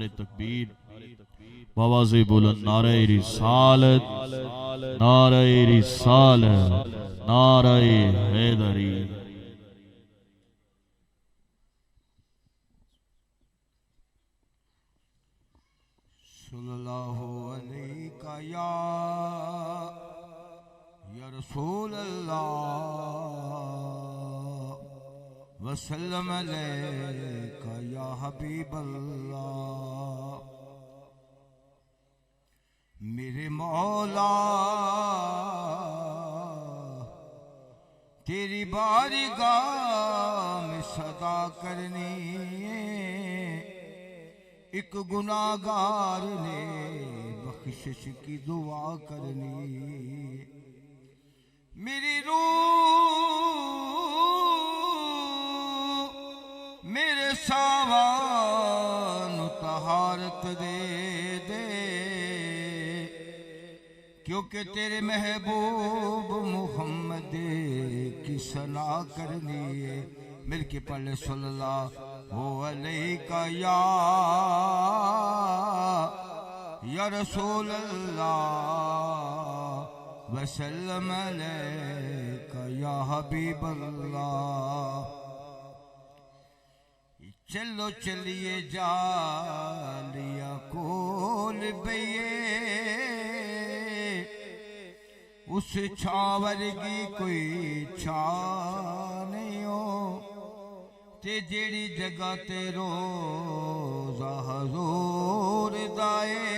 नारे तकबीर बावाज़े बुलंद नारे रिसालत नारे हैदरी। सल्लल्लाहु अलैका या रसूल अल्लाह वसल्लम अलैका या हबीब अल्लाह। मेरे मौला तेरी बारगाह में सदा करनी एक गुनाहगार ने बख्शिश की दुआ करनी। मेरी रूह मेरे सावन तहारत दे दे, क्योंकि तेरे महबूब मुहम्मद की सना करनी है। मिलके पढ़ सल्लल्लाहु अलैका या रसूल अल्लाह वसल्लम अलैका या हबीब अल्लाह। चलो चलिए जालिया कोल बइए, उस छावर की कोई छा नहीं हो, ते जेड़ी जगह ते रोज़ा हज़ूर दाए,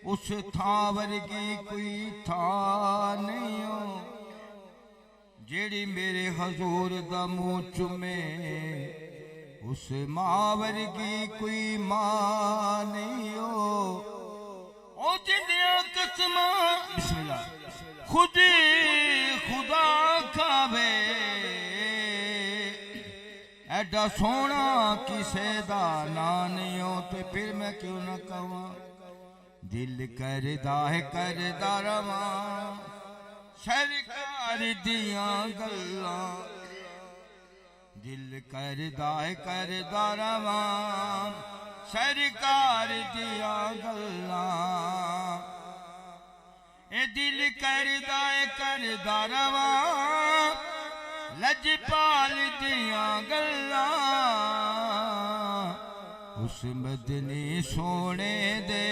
उस थावर की कोई था नहीं हो। जेड़ी मेरे हजूर दा मुँह चुमे, उस मावर की कोई मां नहीं हो। ओ जिन्दिया कसमा बिस्मिल्लाह खुद खुदा खावे, एडा सोना किसे दा ना नहीं हो, तो फिर मैं क्यों न कहा। दिल करदा है करदा रवा सरकार दिया गल्लां, दिल करदा है करदा रवा सरकार दिया गल्लां। ए दिल करदा है करदा रवा लजपाल दिया गल्लां। उस मदनी सोने दे,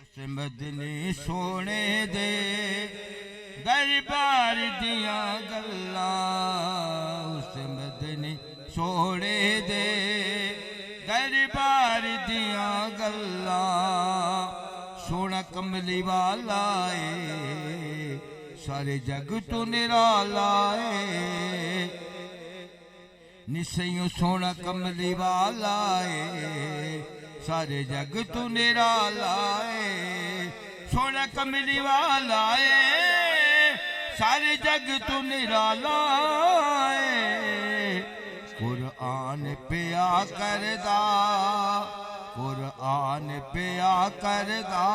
उस मदनी सोने दे दरबार दिया गल्लां। उस मदनी सोने दे दरबार दिया गल्लां। सोना कमली वाला है सारे जग तो निराला है, निसैयों सोना कमली वाला है सारे जग तो निराला है। सोना कमली वाला है सारे जग तो निराला है। कुरान पिया करदा, कुरान पिया करदा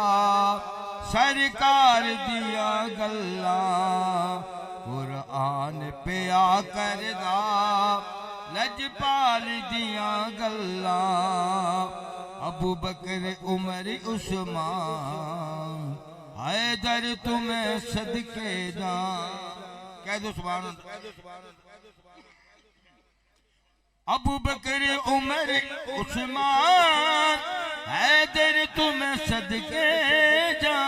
सरकार दिया गल्लां। कुरान पिया करदा लजपाल दिया गल्लां। अबू बकर उमर उस्मान हैदर तुम्हें सदके जा, कह दो सुभान अल्लाह। अबू बकर उमर उस्मान हैदर तुम्हें सदके जा,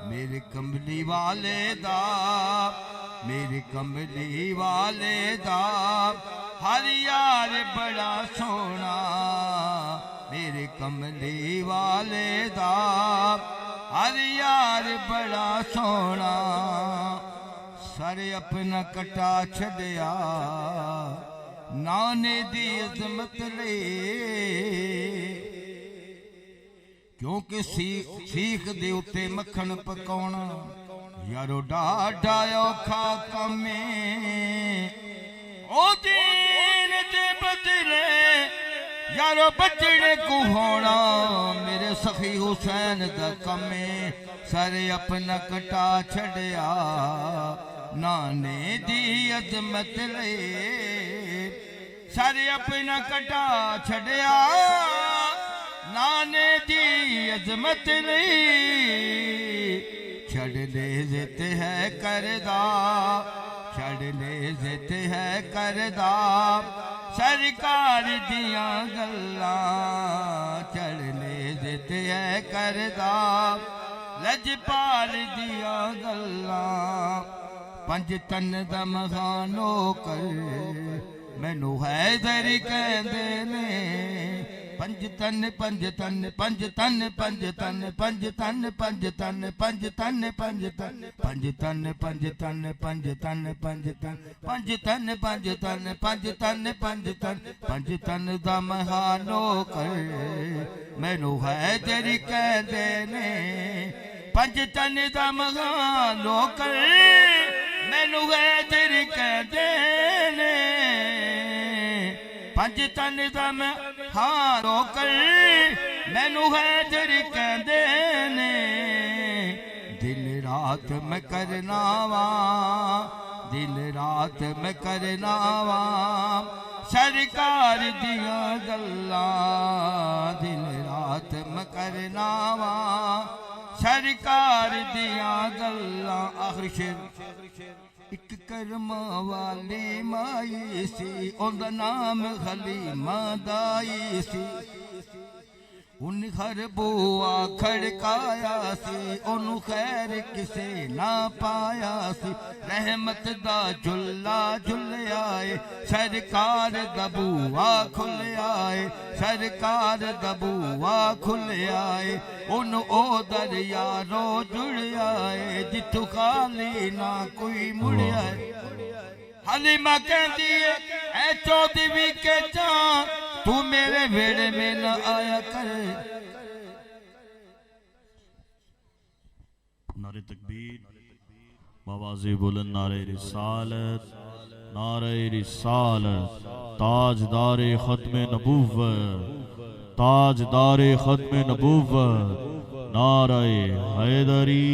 मेरे कमली वाले दा, मेरे कमली वाले दा हर यार बड़ा सोना। मेरे कमली वाले दा हर यार बड़ा सोना। सारे अपना कटा छड़िया नाने दी अजमत ले, क्योंकि सीख दे उत्ते मक्खन पकाउणा यारो डाढा औखा काम है। ओ दीन दे बदले यारो बचने को होना मेरे सखी हुसैन दा कम है। सारे अपना कटा छड़िया नाने दी अजमत ले। सारे अपना कटा छड़िया नाने दी अजमत नहीं छड़ ले जित है करदा छड़ ले जित है करदा सरकार दिया गल्ला छड़ ले जित है करदा लजपाल दिया गल्ला पंज तन दा मखानो कर मैनू हैदर कहंदे ने पंज तन पंज तन पंज तन पंज तन पंज तन पंज तन पंज तन पंज तन पंज तन पंज तन पंज तन पंज तन पंज तन पंज तन पंज तन पंज तन पंज तन दा महानो कर मैनू हैदर कहंदे ने पंज तन दा महानो कर मैनू हैदर कहंदे ने पंज तन दा मैं हारो कर मैनू हैदर कहंदे ने दिन रात मैं करना वा दिन रात मैं करना वा सरकार दिया गल्ला दिन रात मैं करना वा सरकार दिया गल्ला आखिरी शेर एक करमा वाली माई सी उनका नाम हलीमा दाई सी उन घर बुआ खड़काया सी ओनू खैर किसे ना पाया सी रहमत दा झुल्ला झुलियाए सरकार दा बुआ खुल आए सरकार दा बुआ खुल आए उन ओ दरियारो जुड़ आए जिथू खाली ना कोई मुड़ आए हलीमा कहती है ऐ चौधरी के चांद तू मेरे वेड़े में न आया कर नारे तकबीर बावाज़े बुलंद नारे रिसालत नारे रिसालत ताजदारे खत्म नबूवत ताजदारे खत्म नबूवत नारे हैदरी।